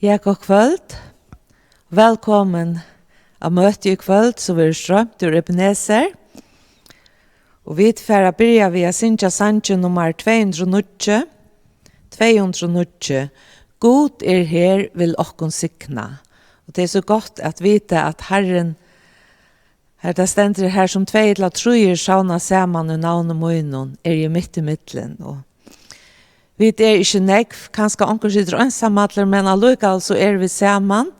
Ja, god kvöld. Velkommen av Møti i kvöld, så vi er strømt ur Ebenezer. Og vi får begynne ved å synge sangen nummer 209. 209. God er her, vil okkon sikna. Og det er så godt at vite at Herren, her det stender her som 2 eller 3 sauna saman og navn og munnen, er jo midt i midtelen. Og vi er ikke nekv, kanskje onker sitter ensamhatler, men allukal så er vi saman,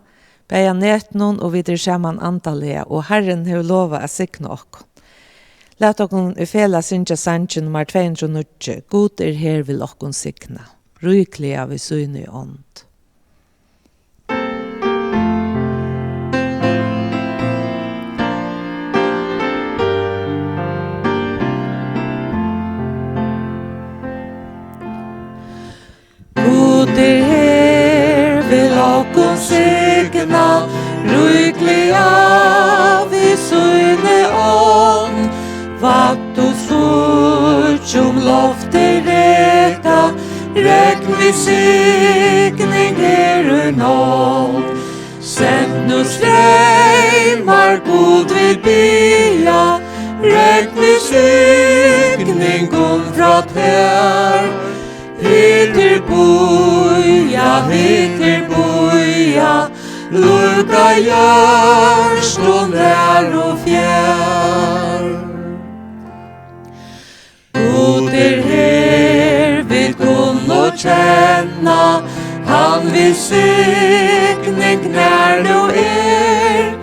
beia netnon, og vi er saman antallega, og Herren har lova å sikna okkur. Lat okkur i fela synja sanchen nummer 209. God er her vil okkur sikna. Ryklig av i syne i ånd. God er her vil okkur sikna. Ryklig av i syne i ånd. Vakt og surt som lofter reka, regn vi sikning her og nåd. Send nu streymar god vid bya, regn vi sikning fra ter. Hittir boja, lukka gjørst og nær og fjær. God er her, vi kunne kjenne, han vil sikning nær nå er.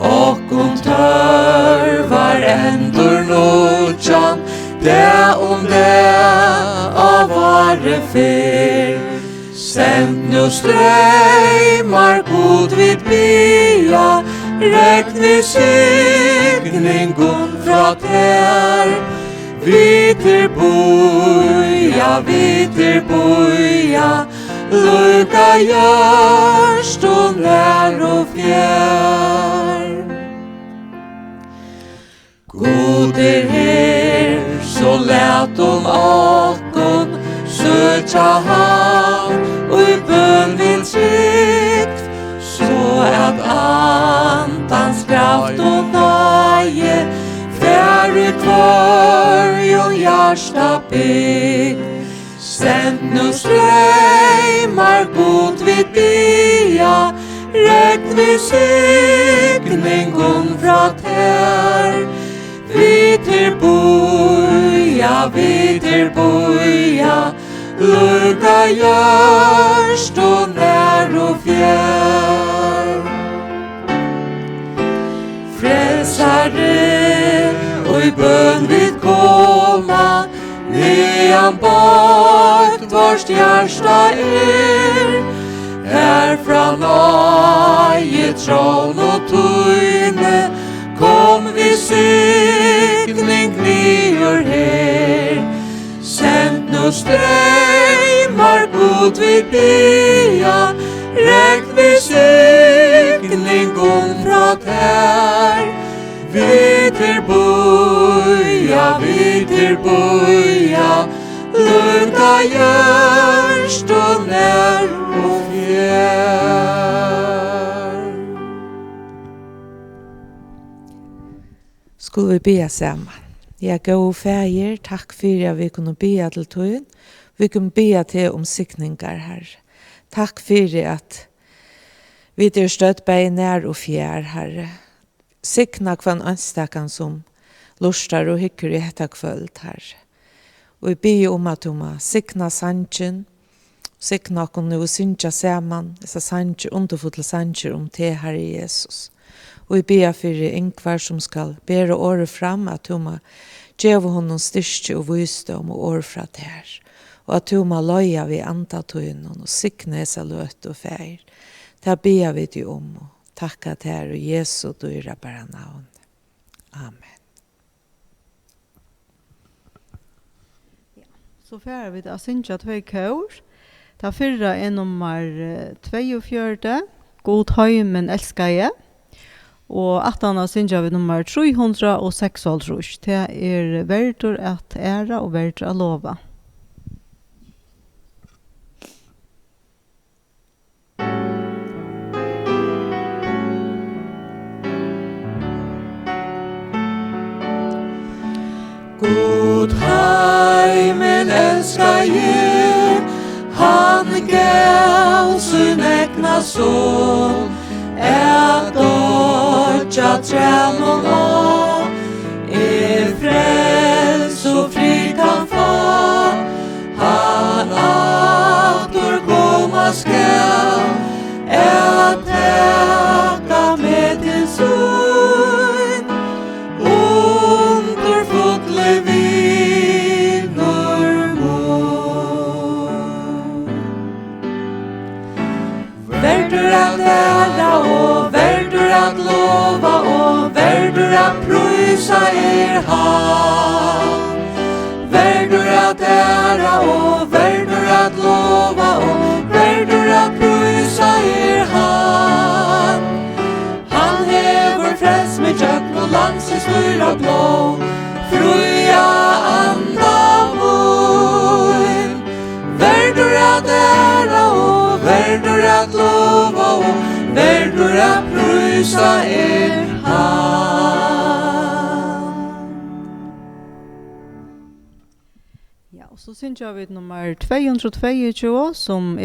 Okkom tørvar endur nordjan, det av vare fyr. Send nu streymar god vid bya, regn vi sikning fra ter. Vitir boja, lukka gjørst og nær og fjær. God er her, så let okkon søtja han, og i bøn vil trygt, så at antans kraft og nøye, færre kvar og hjärsta bygg. Send nu streymar god vid bya, regn vi sikningon fra ter. Vitir boja, lukka gjørst og nær og fjær. Frelsare, og i bøn vid koma, nean bakt vårt hjärsta er. Herfra nøye tron og tøyne, kom vi sikning nyår her. Send nu streymar god vid bya, regn vi sikningon fra ter. Vitir boja, lukka gjørst og nær og fjær. Skulle vi bya sammen? Ja, gå fægir, takk fyrir at vi kunne bya til tøyen. Vi kunne bya til sikningar her. Takk fyrir at vi er støtt bei nær og fjær, Herre. Sikna kvann ønstakan som lustar og hykker i hetta kvöld her. Og vi ber om at hun sikna sanchen, sikna okkur nu synja saman, dessa sancher, underfulle sancher om te Herre Jesus. Og vi ber for Ingvard som skal bære året fram, at hun gjeva honom styrke og visdom og år fra det her. Og at hun løya vi antatøynen og sikna essa løt og feir. Det ber vi dig om og takka til her og Jesu dyra bara navn. Amen. Så færer vi da synja 2 kår. Da fyrra er nummer 42, God høymen elskar jeg. Og attana synja vi nummer 306. Det er verdur at æra og verdur at lova. elskaje, han gav sin egna son, dodja tränon av, frels och fri kan få, han åter komma skall, täcka med din son, underfulle vinor mor. Verdur att ära och verdur att lova och verdur att prysa han. Verdur att ära och verdur att lova och verdur att prysa han. Han hever frels med kjøkken og landsens styra blå, fruja anda mun. Verdur at ära og verdur at lova og verdur at prysa han. Ja, och så syns jag vid nummer 222 som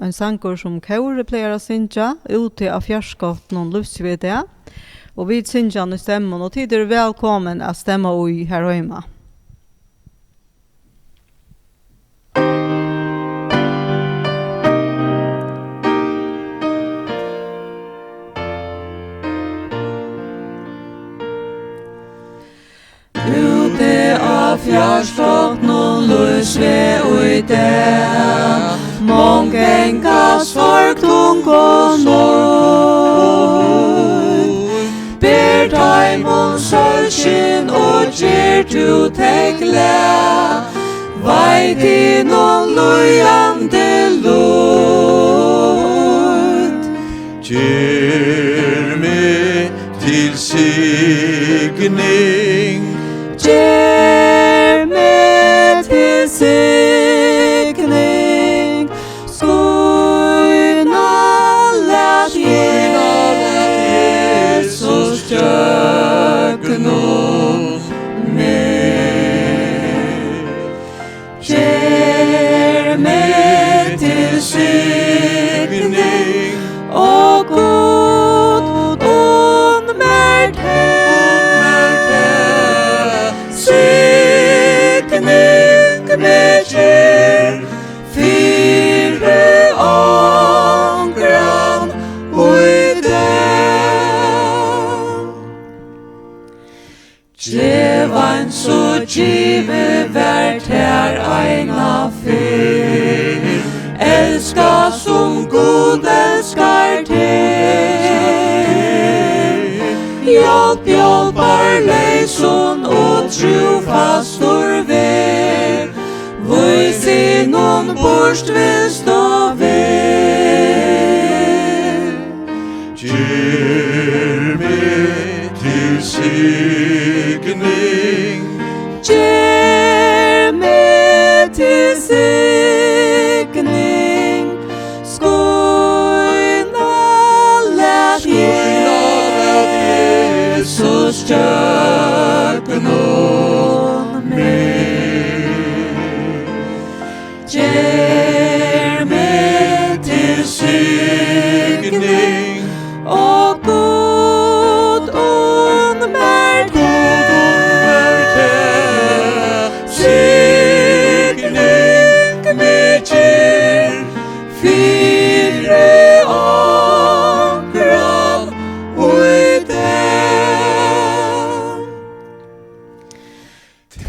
en sankor som kåre pleier å synja ute av fjärskott någon luftsvede. Och vi synja nu stämmer och tid är välkommen att stämma i här hemma. Ute av fjärskott någon luftsvede och där mångengas folk tung och ber taimon solskin og gjer du tegla, vai din og lujande lut. Gjer meg til signing, gjer meg til signing, skoina lat Jesus kjøkkenom meg. Gjer meg til signing, og god undmert signing med gjer, fire ångran og i den. Djevan så givet vært her egna fyr, elska som god elskar til. Hjälpar lejson och trofastor väl, voi sinon borst vill stå väl. gjer meg til signing, gjer meg til signing, skoina lat Jesus kjøkkenom meg. Gjer meg til signing, og god undmert signing med gjer, fire ångran og i den.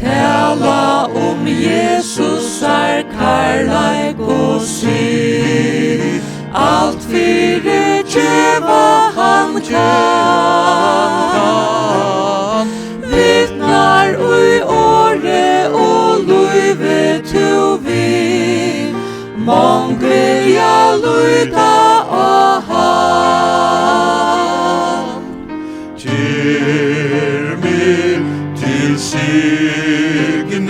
Tala Jesus karlaik og syr, alt fire djeva han kan. Vittnar ui åre og luive tu vi, mång vilja luita og han. gjer meg til signing,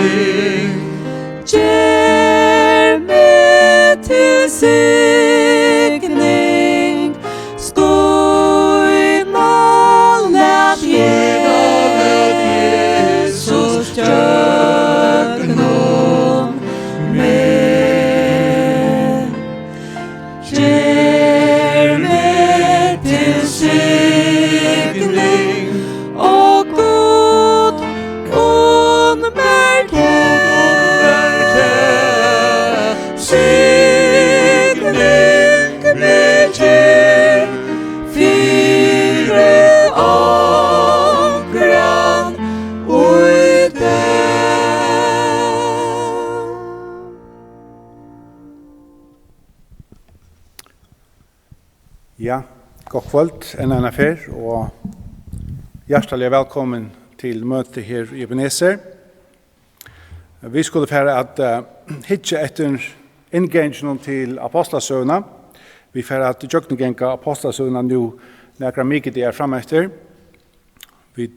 gjer meg til signing, skoina lat Jesus kjøkkenom Ja, god kvöld, en affär och hjärtligt välkommen till Møti här i Ebenezer. Vi skulle färra att hitta efter ingången till ápostlasøgana. Vi färra att jökningänka ápostlasøgana nu några mycket det fram efter. Vi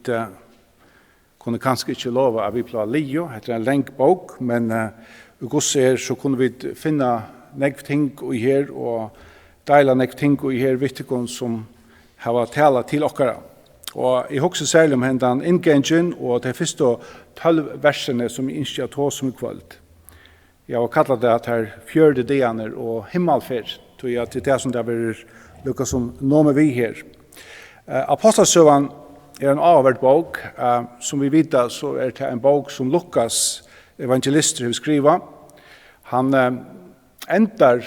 kunde kanske inte lova att vi plar Leo, det är en lång bok, men så kunde vi finna nekv ting i her og deila nekv ting i her vittikon som har tala til okkara. Og jeg husker særlig om hendan inngengen og de første 12 versene som jeg innskjer tå som i kvöld. Jeg har kallat det at her fjørde deaner og himmalferðin, tror jeg til det som det er lukka som nå med vi her. Ápostlasøgan er en avhvert bok, som vi vet så er det en bok som Lukas evangelister har skriva. Han endar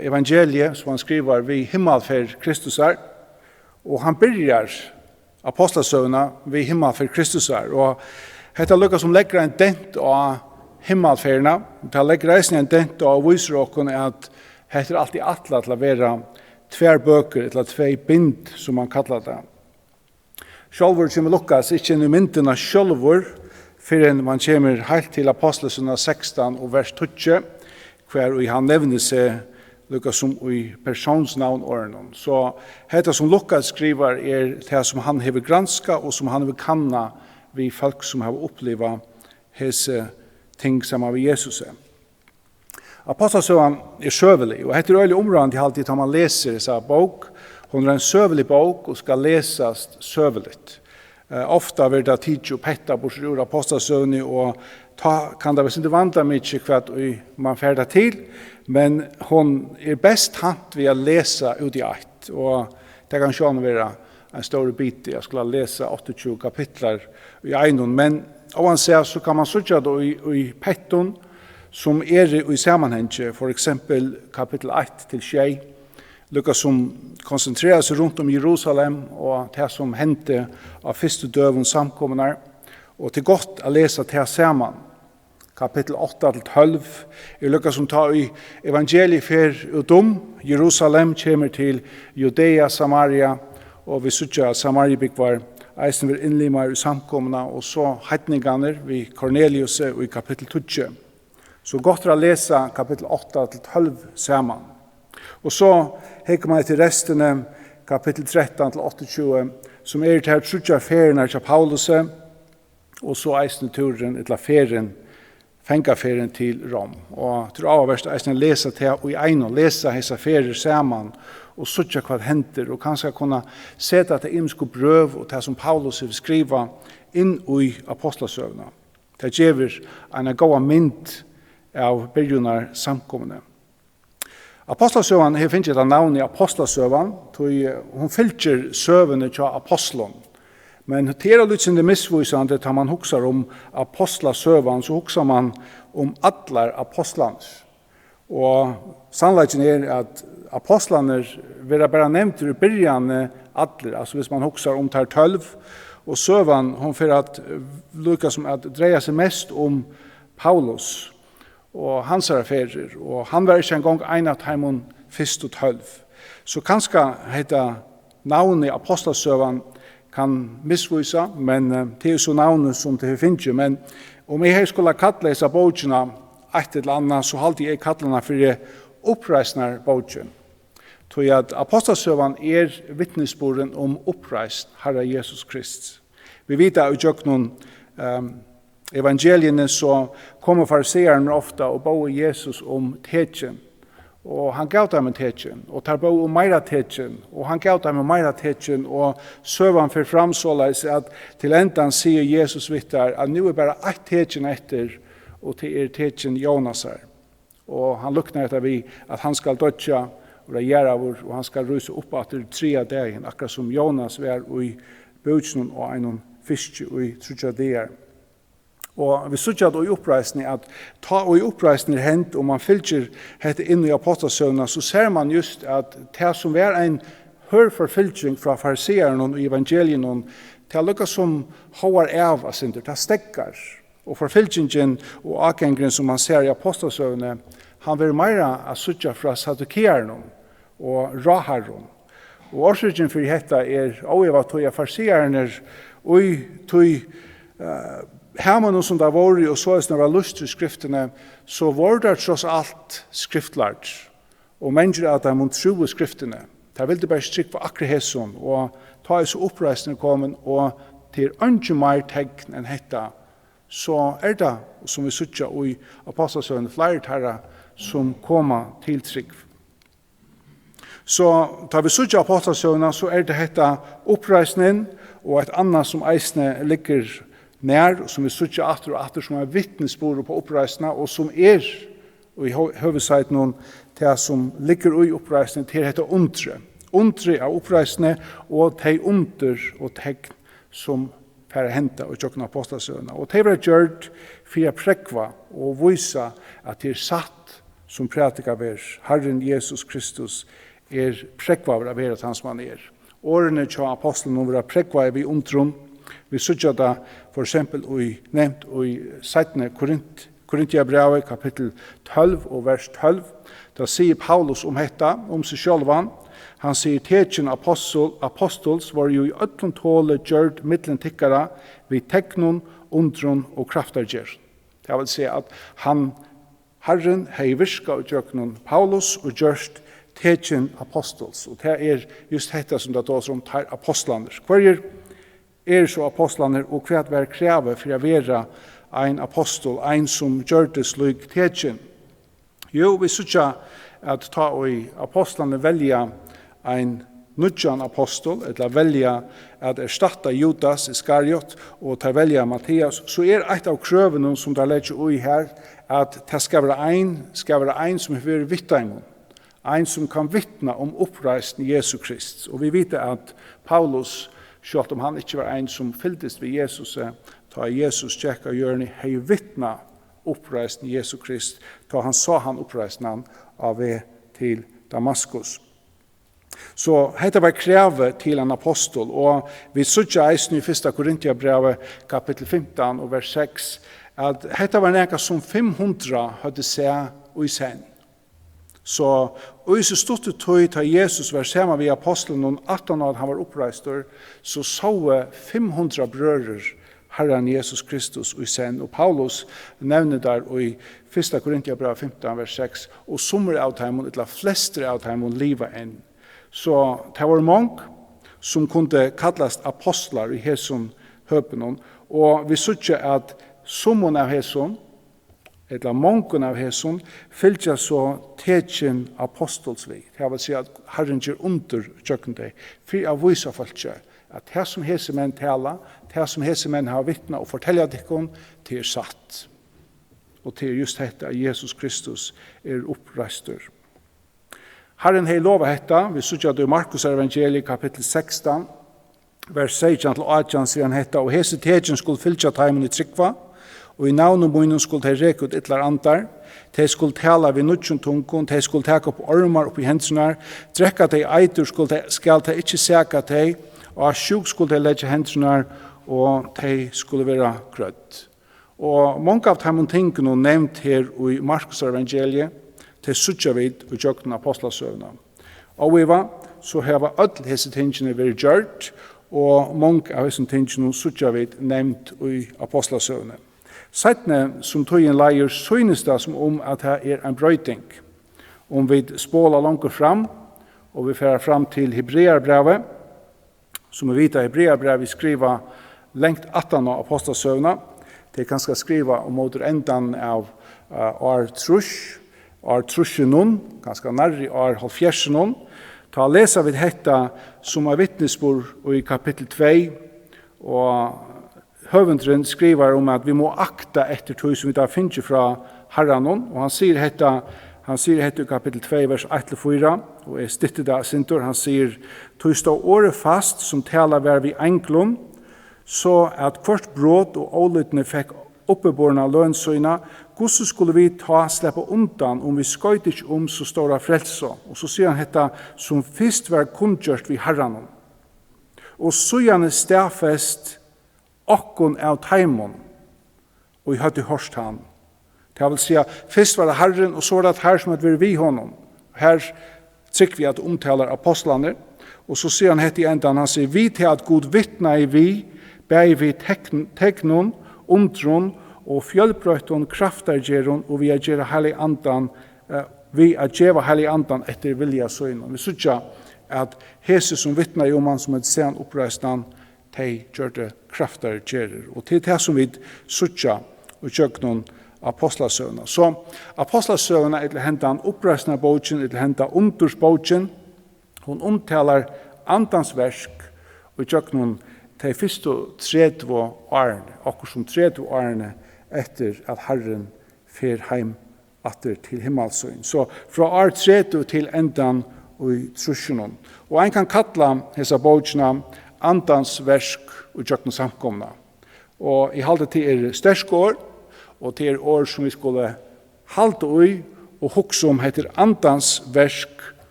evangeliet som han skriver vi himmalferð Kristusar, og han byrjar ápostlasøguna vi himmalferð Kristusar, og hetta lukka som legger en dent av himmalferðina, det legger reisning en dent av viser okkon at hetta er alltid atla til å være tver bøker, eller tvei bind, som man kallar det. Sjálfur kommer Lukas ikke inn i myndina sjálfur, fyrir man kommer helt til ápostlasøguna 16 og vers 20, hver han nevner seg lukka som i personsnavn årenom. Så dette som Lukas skriver er det som han hever granska og som han hever kanna vi folk som har oppleva hese ting som av Jesus. Ápostlasøgan er søvelig, og dette er øyelig områdende til alltid når man leser disse bok. Hun er en søvelig bok og skal lesas søveligt. Ofta vil det tid og petta bort ur ápostlasøgni og kan det ikke vanta mye hva man ferder til, men hun er best hant ved å lese ut i ett. Og det kan sjån være en stor bit. Jeg skulle lese 28 kapitler i egnon, men oansett så kan man søke det i petton som er i sammenheng, for eksempel kapittel 1 til 6, lukka som koncentrerar seg rundt om Jerusalem og det som hendte av første døven samkommer, og til godt å lese det sammen. Kapittel 8 til 12 er lukka som tar i evangeliet fer utom Jerusalem, kommer til Judea, Samaria, og vi sutja Samariebygvar, eisen vil innlimar i samkomna, og så heitninganer vi Cornelius i kapittel 20. Så godt å lese kapittel 8 til 12 sammen. Og så hekker man til restene, kapittel 13 til 28, som er til trutja ferien av Paulus, og så eisen turen etla ferien, fengaferien til Rom. Og til avverst eisen lesa til og i egnet, lesa hessa ferier sammen, og sutja hva henter, og kanskje kunne seta til imsko brøv og til som Paulus vil skriva inn i ápostlasøgna. Det gjever en gåa mynd av byrjunar samkomne. Ápostlasøgan har finnet et navn i ápostlasøgan, hun fylgjer søvene til apostlon. Men det er litt det missvisande når man huksar om ápostlasøgan, så huksar man om allar apostlans. Og sannleiken er at apostlaner vil bare nevnt i byrjane allar, altså hvis man huksar om tar 12, og søvan hun får at lukka som at dreia seg mest om Paulus og hans affærer, og han var ikke en gang einat heimon fyrst og 12. Så kanskje heita navnet i ápostlasøgan kan missvisa, men det er så navnet som det finnes. Men om jeg skulle kalla disse bøkene et eller annet, så halte jeg kallene for oppreisner bøkene. Tror jeg at ápostlasøgan er vittnesborden om oppreist Herre Jesus Krist. Vi vet at i noen evangeliene så kommer fariseerne ofta og bøyer Jesus om tetjen. Og han gav dem en tetjen, og tar på om meira tetjen, og han gav dem meira tetjen, og søvan for framsåleis at til endan sier Jesus vittar at nu er bare ett tetjen etter, og til er tetjen Jonasar. Og han luknar etter vi at han skal dødja og regjera vår, og han skal ruse opp etter 3 dagen, akkurat som Jonas var i bøtsnen og en fisk i 3 dager. Og vi sutja i oppreisning at ta og i oppreisning hent, og man fylgjer hette inn i ápostlasøgna, så ser man just at det som var en hørforfylging fra fariseeren og evangelien, det lukka som håar av sinter, det stekkar. Og forfylgingen og akengren som man ser i ápostlasøgna, han vil meira a sutja fra sadukeeren, og raharron. Og årsøkjen for dette og jeg var tog jeg farsierne, og tog her man noe som det var, og så når det var lust i skriftene, så var det tross alt skriftlært, og mennesker at de må tro i skriftene. De ville bare strikke for akkurat hesson, og ta i så oppreisende kommen, og til ikke mer tegn enn dette, så det, som vi sier i apostlasøgen, flere herre som kommer til trygg. Så tar vi sier apostlasøgen, så det dette oppreisningen, og et annet som eisene ligger nær, som vi sier atter og atter, som vittnesbord på oppreisningen, og som og i hovedsagt noen til som ligger i oppreisningen, til dette undre. Undre av oppreisningen, og de under og tegn som for henta og tjokken apostlasøgene. Og det var gjort for å prekva og vise at det satt som prætika ver. Herren Jesus Kristus prekva av vera han som han Årene til apostelen var prekva vi undrum. Vi sørger da for eksempel nevnt i 17. Korintiabrevet kapittel 12 og vers 12. Da sier Paulus dette, seg sjølvan. Han sier, «Tekin apostols var jo i ødlund tåle gjørt middelen tikkara vi teknon, undron og kraftargjer.» Det vil si at Herren hei virka og gjøknon Paulus og gjørst tekin apostols. Og det just dette som det tås om tar apostlaner. Hver så apostlaner og hva var krevet for å være ein apostol, ein som gjør det slik tekin? Jo, vi sykja at ta og apostlaner velja ein nudjan apostol, eller velja at erstatta Judas Iskariot og ta velja Mattias, så eit av krøvene som der legger ui her, at det skal være ein som er vittneimen, ein som kan vittna om oppreisen Jesu Krist. Og vi vet at Paulus, selv om han ikke var ein som fylltes ved Jesus, ta Jesus tjekka hjørni, hei vittna oppreisen Jesu Krist, ta han sa han oppreisen av til Damaskus. Så dette var krevet til en apostol, og vi sørger eisen i 1. Korintiabrevet kapittel 15 og vers 6, at dette var noe som 500 hadde sett og i sen. Så og så stod det tog til Jesus var sammen med apostelen, og 18 år han var oppreistor, så så 500 brødre Herren Jesus Kristus og i sen. Og Paulus nevner der i 1. Korintiabrevet 15 vers 6, og sommer av dem, eller fleste av dem, livet enn. Så det var mange som kunne kallas apostlar i hesson høpen, og vi sørger at sommen av hesson, eller mongen av hesson, fylltja så tekin apostolsvig. Det vil si at Herren gjør under kjøkken deg, for å vise folk at det som hese menn tala, det som hese menn har vittna og fortelja dikken, det satt. Og til just dette at Jesus Kristus oppreistur. Herren hei lova hetta, vi sykja det i Markus Evangeliska kapittel 16, vers 16-18 sier han hetta, og hese tekin skulle fylltja taimen i trykva, og i navn og munnen skulle de reke ut ytlar andar, de skulle tala vid nutjon tungon, de skulle teka opp ormar opp i hendsunar, drekka de eitur skal de ikkje seka de, og av sjuk skulle de legge hendsunar, og de skulle være grødd. Og mange av de tingene nevnt her i Markus Evangeliet, til sutja vid og jøkken apostlasøgna. Og vi var, så heva öll hese tingene vært gjørt, og mange av hese tingene sutja vid nevnt i apostlasøgna. Seitne som tog en leier synes det som at det en brøyting. Om vi spåler langt fram, og vi fører fram til Hebreerbrevet, som vi vet at Hebreerbrevet skriver lengt 18 av apostlasøgna, det kan skal skrive om mot endan av trusjenon, ganske nærri halvfjersenon. Ta lesa vi dette som vittnesbord i kapittel 2, og høvendren skriver om at vi må akta etter tog som vi da finner fra Herranon, og han sier dette i kapittel 2, vers 1-4, og jeg stittet da sintor, han sier, «Tog stå året fast som taler hver vi enklom, så at hvert brot og ålytene fikk oppeborna lønsøyna, hvordan skulle vi slippe undan om vi skøyte ikke så stora frelse?» Og så sier han dette, «som først var kundgjørst vi Herranon, og så gjerne stafest okkon av taimon, og jeg hadde hørt han. Det vil si at først var det Herren, og så var det her som hadde vært vi honom. Her trygg vi at omtaler apostlaner, og så sier han hette i endan, han sier, vi til at God vittna i vi, bæg vi teknon, undron, og fjølbrøyton, kraftargeron, og vi er gjera heilig andan, vi er gjeva heilig andan etter vilja søgnen. Vi sutja at Jesus som vittna i om han som et sen oppreistan, de gjør det kraftargerer. Og til det som vi sutja, og gjør noen apostlasøgna. Så apostlasøgna er til hentan oppreisna bogen, er til hentan undersbogen, hun omtaler andans versk, og gjør noen de første 30 årene, akkur som 30 årene, etter at Herren fer heim atter til himmalsøyn. Så fra år 30 til endan og i trusjonen. Og en kan kalla hesa bogina andans versk og jøkken samkomna. Og i halde til stersk år, og til år som vi skulle halde ui og hukse om heter andans versk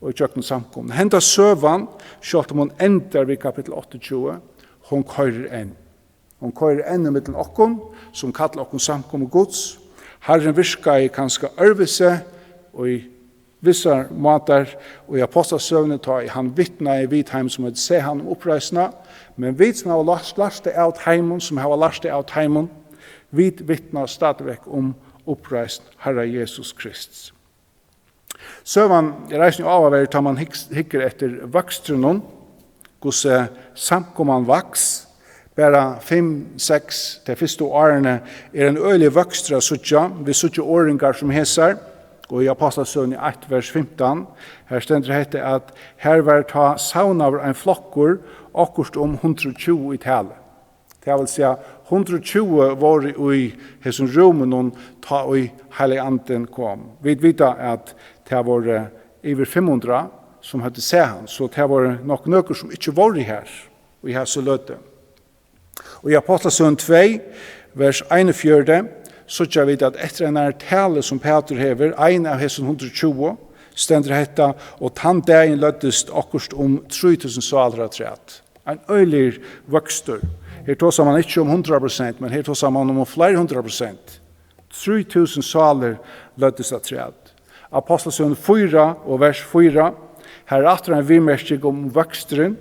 og jøkken samkomna. Henda søvan, sjalt om hun endar ved kapittel 28, hon køyrer enn. Hon køyrer enn i middelen okkon, som kallar okkon samkommet gods. Herren virka i kanska ørvise, og i vissar matar, og i apostlasøvnet tar han vittna i Vitheim som hadde se han om oppreisna, men vi som har lært det av heimon, som har lært det av heimon, vi vittna stadigvæk om oppreist Herre Jesus Krist. Søvan, jeg reiser jo av av tar man hikker etter vakstrunnen, hos samkomman vaks, bara 5-6 de første årene en øyelig vøkstra suttja, vi suttja åringar som hesar, og i Apostlasøgn i 1 vers 15, her stender det at her var ta saunaver en flokkur, akkurst om 120 i tale. Det vil si 120 var i hesson romen ta i heilig anden kom. Vi vet at det var over 500 som hadde se han, så det var nok nøkker som ikke var i her, og i her så løte. Og i Apostlasøgn 2, vers 41, så gjør vi at etter en tale som Peter hever, en av hessen 120, stender dette, og tann dagen løttes akkurst om 3000 saler av træt. En øylig vøkstur. Her tås man ikke om 100%, men her tås man om flere 100%. 3000 saler løttes av træt. Apostlasøgn 4 og vers 4, her atter en vimerskig om vøksteren,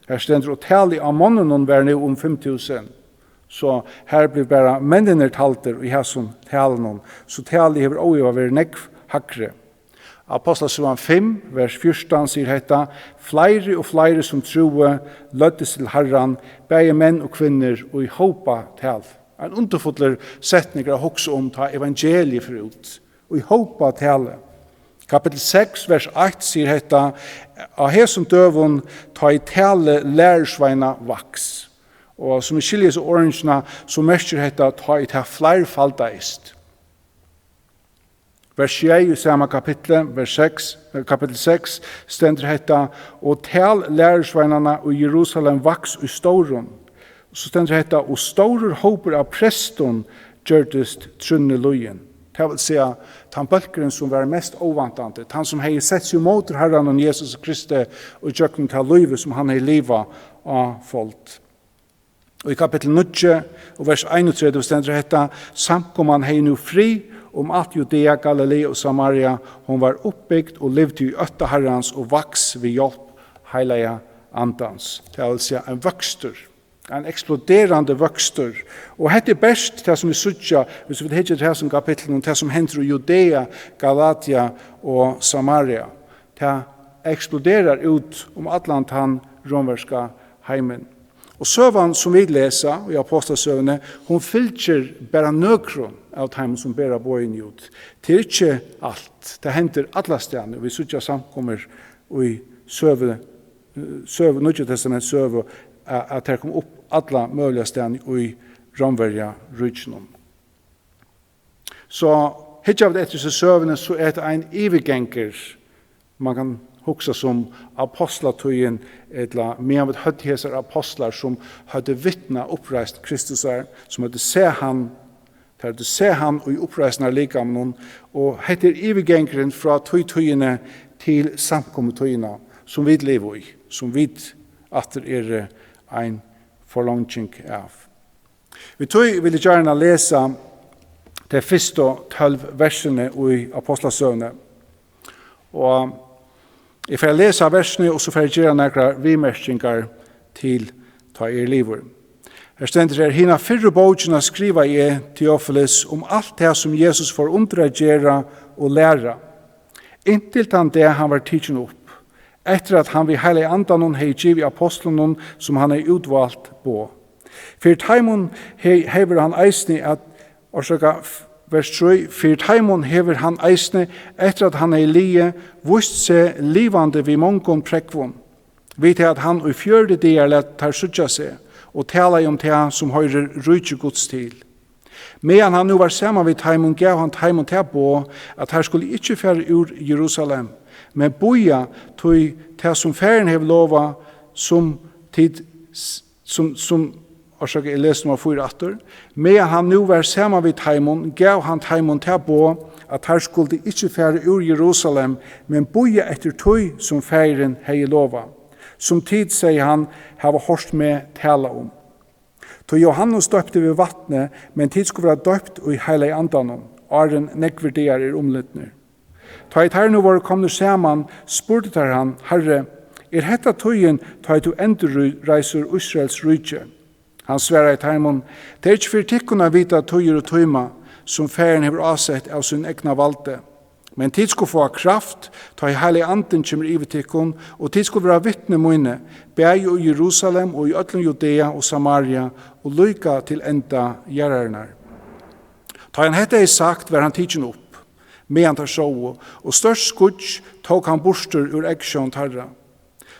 her stender og tale av mannen var nå om 5000. Så her blir bare mennene talter i hæsson talen. Så tale hever også å være nekv hakre. Apostlasøgn 5, vers 14 sier hetta, flere og flere som troe løttes til Herren, begge menn og kvinner og i håpa tal. En underfotler setning å hokse om ta evangeliet for ut. Og i håpa tale. Kapitel 6, vers 8 sier hetta, av hesson døvun ta i tale lærersveina vaks. Og som i skiljes og orangena, så merker hetta ta i tale flerfaldaist. Vers 6 i samme kapittel, kapitel 6, stender hetta, og tal lærersveinana og Jerusalem vaks i stauron. Så stender hetta, og staurur håper av preston gjørtest trunne lujen. Det vil si at han bølgeren som var mest ovantante, han som har sett seg mot Herren og Jesus Kristi og gjøkken til livet som han har livet av folk. Og i kapittel 9 og vers 31 stender dette, samkom han hei nu fri om at Judea, Galilea og Samaria, hun var oppbygd og levde i øtta Herrens og vaks ved hjelp heilige andans. Det vil si en vøkstur. En eksploderande vøkstur. Og hette er best det som vi sutja, hvis vi hittir det som kapitlen, det som hender i Judea, Galatia og Samaria. Det eksploderar ut om atlantan romerska heimen. Og søvan som vi leser i apostlasøvene, hun fylkjer bare nøkron av heimen som bæra bojen ut. Det er ikke alt. Det hender alle stedene. Vi sutja samkommer i søve, Nødje Testament søve, at det kom opp alle mulige stedene i romverja rydgjennom. Så hittar vi det etter seg søvende, så er det en ivergenger. Man kan hugsa som apostlatøyen, eller med av høytheser apostlar som hadde vittna oppreist Kristus her, som hadde se han og i oppreisene like om noen, og heter ivergengeren fra tøyene til samkommetøyene, som vi lever i, som vi at det er en forlanging av. Vi vil gjerne lese de første 12 versene i apostlasøvne. Og Jeg får lese versene, og så får jeg gjøre noen vimerkninger til ta livet. Her stender her, hina fyrre bøkene skriver jeg, Teofilis, om alt det som Jesus får undergjøre og lære. Inntil det han var tidsen opp, etter at han vil hele andan hei giv i apostlen som han utvalgt på. For taimon hever han eisne at, vers 3, for taimon hever han eisne etter at han lie, vust seg livande vid mongon prekvon. Vet at han i fjørde dier lett tar sutja seg, og tala om det som høyrer rydtje Guds til. Medan han nu var sammen vid taimon, gav han taimon til på at han skulle ikke fære ur Jerusalem, men boja tog det som færen hev lova som tid, jeg leser nummer 4 atter. Medan han nu var sammen vid taimon, gav han taimon til på at han skulle ikke fære ur Jerusalem, men boja etter tog som færen hev lova. Som tid, sier han, hava hørt med tala om. To Johannes døpte ved vattnet, men tid skulle være døpt og i hele andanen, Aren nekverderer omlyttner. Ta et her nå var kommet sammen, spurte han, Herre, hetta tøyen ta et du endurreiser Israels rydtje? Han sverre et hermon, det ikke for tikkene vita tøyer og tøyma, som færen hever avsett av sin egna valde. Men tid skulle få kraft, ta i heilig anden kommer i tikkun, og tid skulle være vittne mine, bæg i Jerusalem og i øtlen Judea og Samaria, og lyka til enda gjerrarnar. Ta han hette sagt, var han tidsen opp, med han tar sjå, og størst skudj tok han borster ur eggsjån tarra.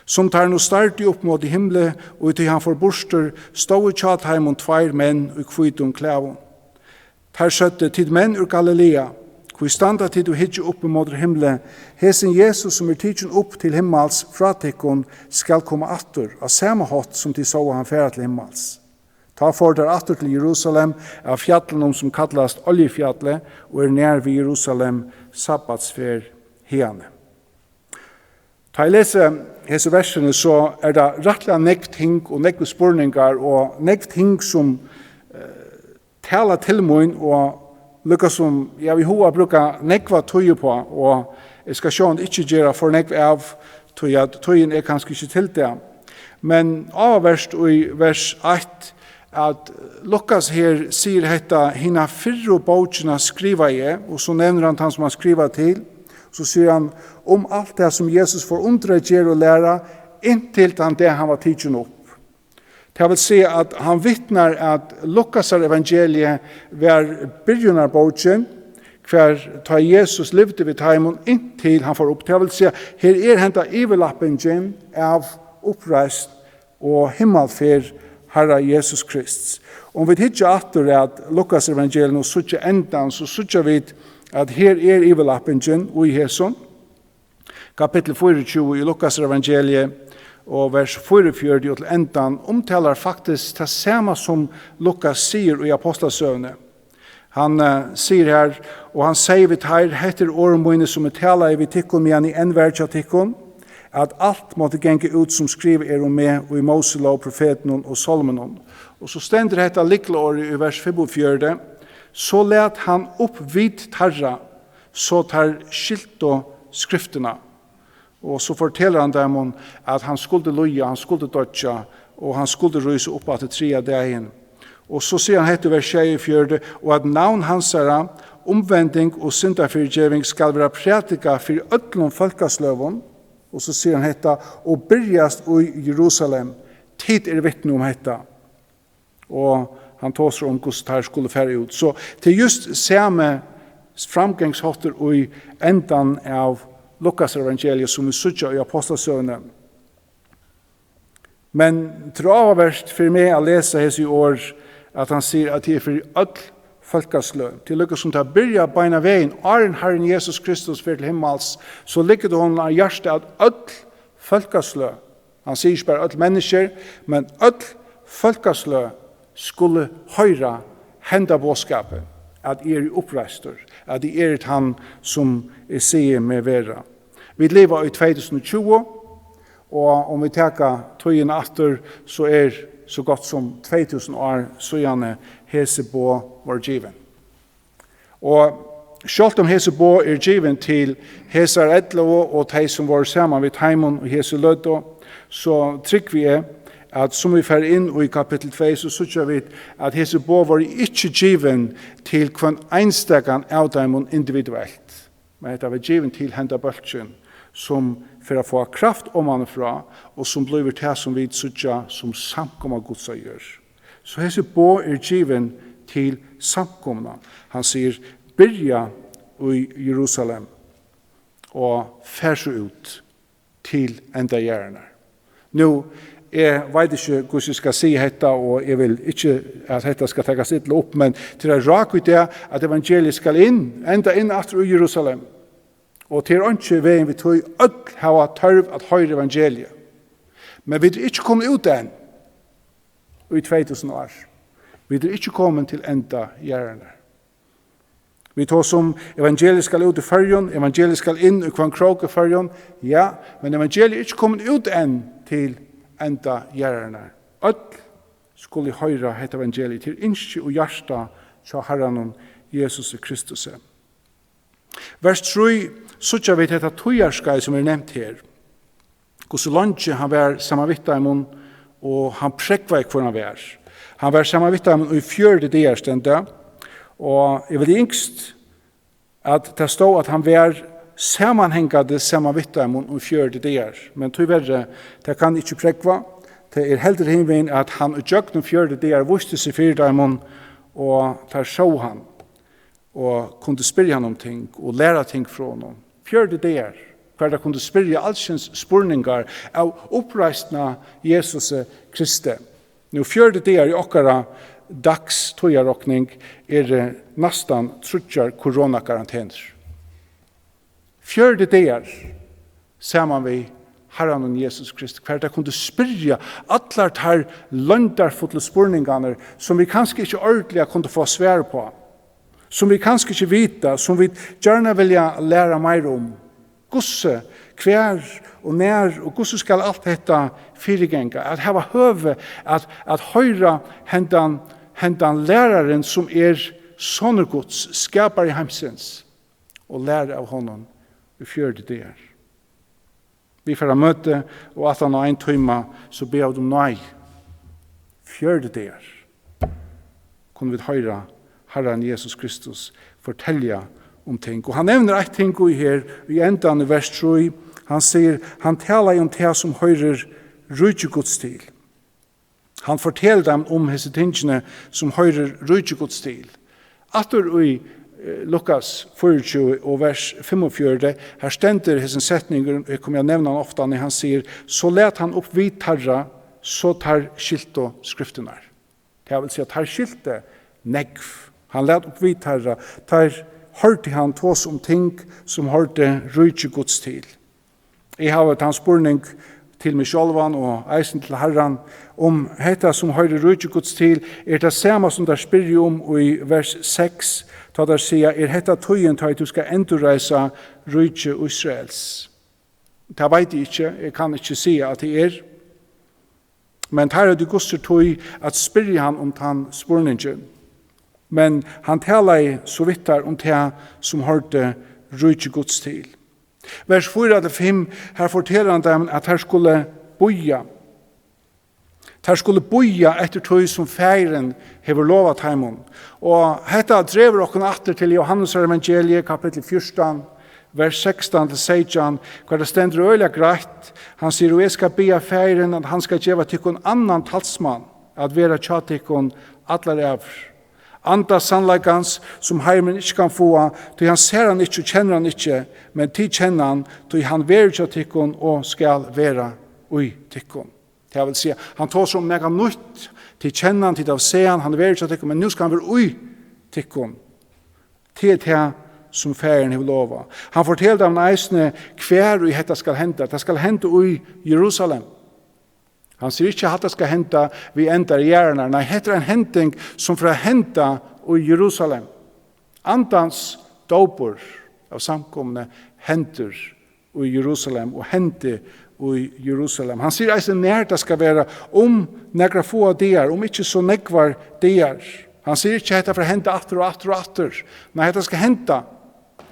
Som tar no starti opp mot i himle, og uti han får borster, stod i tjatheimon 2 menn og kvitum klævun. Tar skjøtte tid menn ur Galilea, hvor standa tid og hitje opp mot himle, hesen Jesus som tidsen opp til himmels fratikkon skal komme atter, av samme hatt som de så han færa til himmels. Ta for der atter til Jerusalem, av fjallen som kallast Oljefjallet, og nær ved Jerusalem, sabbatsfer hene. Ta jeg leser hese versene, så det rettelig nekv ting og nekv spurningar, og nekv ting som taler til mun, og lukka som jeg vil hoa bruka nekva tøye på, og jeg skal sjån ikke gjøre for nekva av tøye, at tøyen kanskje ikke til det. Men avverst og i vers 8, at Lukas her sier hetta, hina fyrre bøkene skriver jeg, og så nevner han som han skriver til, så sier han om alt det som Jesus får undergjøre og lære, inntil det han var tidsen opp. Det vil si at han vittnar at Lukas evangeliet var begynnarbøken, hver ta Jesus levde vid taimon inntil han får opp. Det vil si at her hentet iverlappingen av oppreist og himmalferð Herre Jesus Krist. Om vi hittar atter at Lukas evangeliet og suttje endan, så suttje vi at her iverlappingen og i Heson. Kapittel 24 i Lukas evangeliet, og vers 44 til endan omtaler faktisk det samme som Lukas sier i ápostlasøgane. Han sier her, og han sier vi her, heter årmøyne som taler i tikkun, men i enverja tikkun, at alt måtte genge ut som skriver om meg, og i Mosela og profeten og Salomon. Og så stender dette likleåret i vers 45, så let han opp vid tarra, så tar skilt og skriftene. Og så forteller han dem at han skulle loja, han skulle dodja, og han skulle ryse opp at det 3 dagen. Og så sier han hette vers 24, og at navn hansara, omvending og syndafyrgjeving skal være prætika for ødlom folkasløven. Og så sier han hette, og byrjast i Jerusalem. Tid vittne om hette. Og han tåser om hvordan det skulle fære ut. Så til just samme framgangshotter og i endan av Lukas evangeliet som vi sutja i ápostlasøgane. Men travverst for meg å lese hese i år at han sier at det for öll folkaslø. Til lykke som tar byrja beina veien, Aren Herren Jesus Kristus for til himmels, så lykke det hon av hjertet at öll folkaslø, han sier ikke bare öll mennesker, men öll folkaslø skulle høyra henda båskapet, at i oppreistur, at i et han som sier med vera. Vi lever i 2020, og om vi teker tøyen atter, så så godt som 2000 år, så gjerne hese på vår given. Og Sjalt om hese bo given til hesar edlo og de som var saman vid heimon og hese løddo, så trygg vi at som vi fer inn i kapittel 2, så sutja vi at hese bo var ikke given til kvann einstakan av dem individuelt, men det var given til henda bøltsjen, som for å få kraft om han fra, og som blir det som vi sutja som samkomma godsa gjør. Så hese bo given til samkomna. Han sier, byrja i Jerusalem og fer så ut til enda gjerne. Nå, jeg vet ikke hvordan jeg skal si dette, og jeg vil ikke at dette skal takkes litt opp, men til å rake ut det at evangeliet skal enda inn etter i Jerusalem. Og til ikke veien vi tog ødel hava tørv at høyre evangeliet. Men vi er ikke kommet ut enn i 2000 år. Vi er ikke kommet til enda gjerne. Vi tar som evangeliet skal ut i førjon, evangeliet skal inn i kvann krok i førjon, ja, men evangeliet er ikke kommet ut enn til enda gjerne. Ødel skulle høyre hette evangeliet til innskje og hjärsta til Herren Jesus Kristus. Vers 3, så vi dette togjærskai som nevnt her. Hvordan langt han var samarbeidtaimon, og han prekva hvor han var. Han var samarbeidtaimon i 4. diarstende, og jeg vil yngst at det stod at han var sammanhengade samarbeidtaimon i 4. diar. Men tyverre, det kan ikke prekva. Det er heller hinvinn at han utjøkken 4. diar visste seg 4 daimon, og der så han, og kunne spyrja han om ting, og læra ting fra honom. 4. diar, hver det kunne spyrja allsjens spurningar av oppreisna Jesus Kristi. Nå 4. diar i okkara dags tojarokning er nastan trutjar koronakarantener. 4. diar saman vi Herren og Jesus Kristus, hver det kunne spyrja allar tar løndarfulle spurningarna som vi kanskje ikke ordentlig kunne få svar på, som vi kanskje ikke vita, som vi gjerne vilja læra mer om. Gosse, hver og nær, og gosse skal alt dette fyrirgenga, at hava høve, at høyra hendan læraren som sonurgods, skapar i heimsins, og læra av honom i 4. diar. Vi får møte, og at han har en tøyma, så ber de nei. 4. diar kunne vi høyra Herren Jesus Kristus fortelja om ting. Og han nevner et ting i her, i endan i vers 3, han sier, han talar om det som høyrer rydgjegods til. Han forteller dem om hese tingene som høyrer rydgjegods til. Atter i Lukas 24 og vers 45, her stender hesen setninger, jeg kommer å nevne han ofte, når han sier, så let han opp vid tarra, så tar skilt og skriftene. Det vil si at tar skilte negv. Han let opp vid tarra, tar hørte han tås om ting som hørte rydde Guds til. Jeg har et hans spurning til meg sjølvan og eisen til Herren om hetta som høyre rydde Guds til det samme som der spyrir om i vers 6, da der sier, hetta tøyen til at du skal endurreisa rydde Israels. Det vet jeg ikke, jeg kan ikke si at det men her det gusser tøy at spyrir han om han spurningen. Men han talar så vitt om det som hørte rydde Guds til. Vers 4-5, her forteller han dem at her skulle boja. Her skulle boja etter tøy som feiren hever lovat heimon. Og dette drever okken atter til Johannes Evangeliet, kapittel 14, vers 16-16, hver det stender øyla greit. Han sier, og jeg skal bia feiren at han skal gjeva tikkun annan talsmann, at vera tjatikkun atler evr. Anda sannleikans som heimen ikke kan få, til han ser han ikke og kjenner han ikke, men til kjenner han, til han verer til tikkun og skal være ui tikkun. Det vil si, han tar som mega nytt, til kjenner han, til av se han verer til tikkun, men nu skal han være ui tikkun. Til det som færen har lova. Han forteller dem eisne hver ui dette skal hente. Det skal hente ui Jerusalem. Han sier ikke at det skal hente vi ender i hjärna. Nei, det en henting som får hente i Jerusalem. Andans dåper av samkomne henter i Jerusalem og hente i Jerusalem. Han sier eisen nær det skal være nekra få dier, ikke så nekvar dier. Han sier ikke at det får hente atter og atter og atter. Nei, det skal hente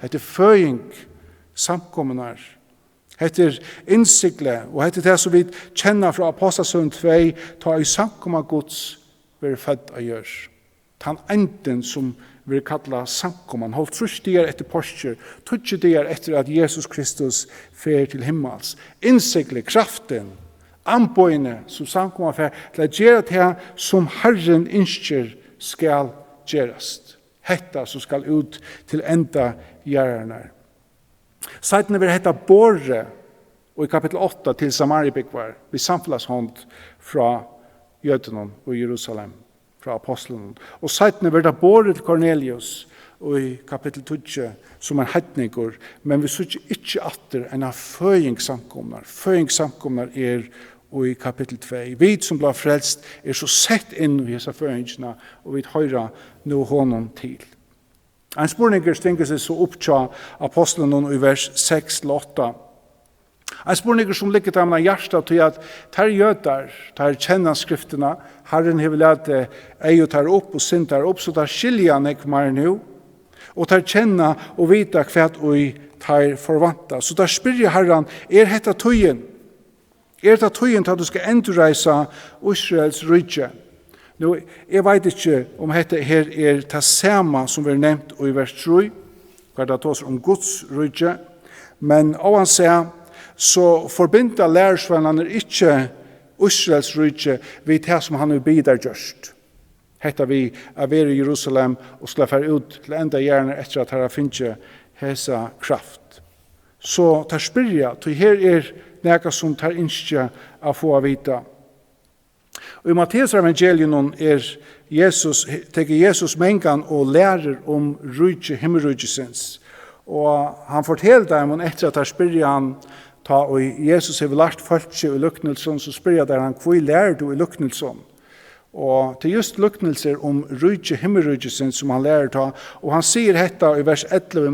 hette føying samkommunar. Hette innsikle, og hette det som vi kjenner fra Apostasøn 2, ta i samkomma Guds være født av gjør. Han enden som vi kallar samkomman, holdt 3 dager etter påsker, 20 dager etter at Jesus Kristus fer til himmels. Innsikle, kraften, anbøyene som samkomman fer til å gjøre det som Herren innskjer skal gjørast. Hetta som skal ut til enda gjerne. Sedan vil hetta båre, og i kapittel 8 til Samariebygvar, vi samfunnshånd fra jødenen og Jerusalem, fra apostlen. Og sedan vil det båre til Cornelius, og i kapittel 20, som heidninger, men vi sier ikke atter enn av føyingssamkomnar. Føyingssamkomnar og i kapittel 2. Vi som blir frelst så sett inn i disse føyingene, og vi hører nå honom til. En spurninger stenker seg så opp til apostelen i vers 6-8. En spurninger som ligger til meg hjertet til at tar jøder, tar kjenner skriftene, Herren har lært ei og tar opp og sint tar opp, så tar skiljer han ikke mer nå, og tar kjenner og vite hva og tar forvanta. Så tar spyrer Herren, dette tøyen? Dette tøyen til at du skal endreise Israels rydde? Nå, jeg vet ikke om dette her det samme som vi nevnt i vers 3, hva det tar om Guds rydde, men av han sier, så forbinder lærersvennerne ikke Israels rydde ved det som han vil bidra gjørst. Hetta vi være i Jerusalem og skulle fære ut til enda gjerne etter at her finner hesa kraft. Så tar spyrja, til her nega som tar innskje av få av vita. Og i Matteus evangelium teker Jesus mengan og lærer om rydde, himmelrydgesins. Og han forteller dem etter at her spyrja han ta og Jesus har lært folk i Luknelsen, så spyrja der han, hvor lærer du i Luknelsen? Og det just luknelser om rydde, himmelrydgesins som han lærer ta, og han sier dette i vers 11 i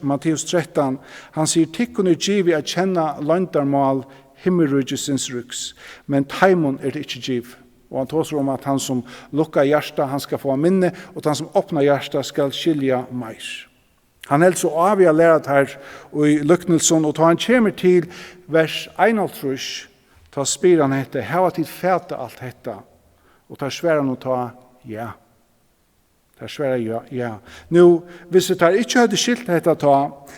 Matteus 13, han sier, «Tikkun givi at kjenna landarmal himmelrydgesins ruks, men taimon det ikke giv.» Og han tåser om at han som lukkar hjärsta, han skal få minne, og han som åpner hjärsta skal skilja meir. Han så av å lære det her i Luknelsen, og da han kommer til vers 31, ta spyr han hette, «Hava tid fæta alt dette?» Og tar sværen å ta ja. Tar sværen ja. Nå, hvis det tar ikke hadde skilt dette ta,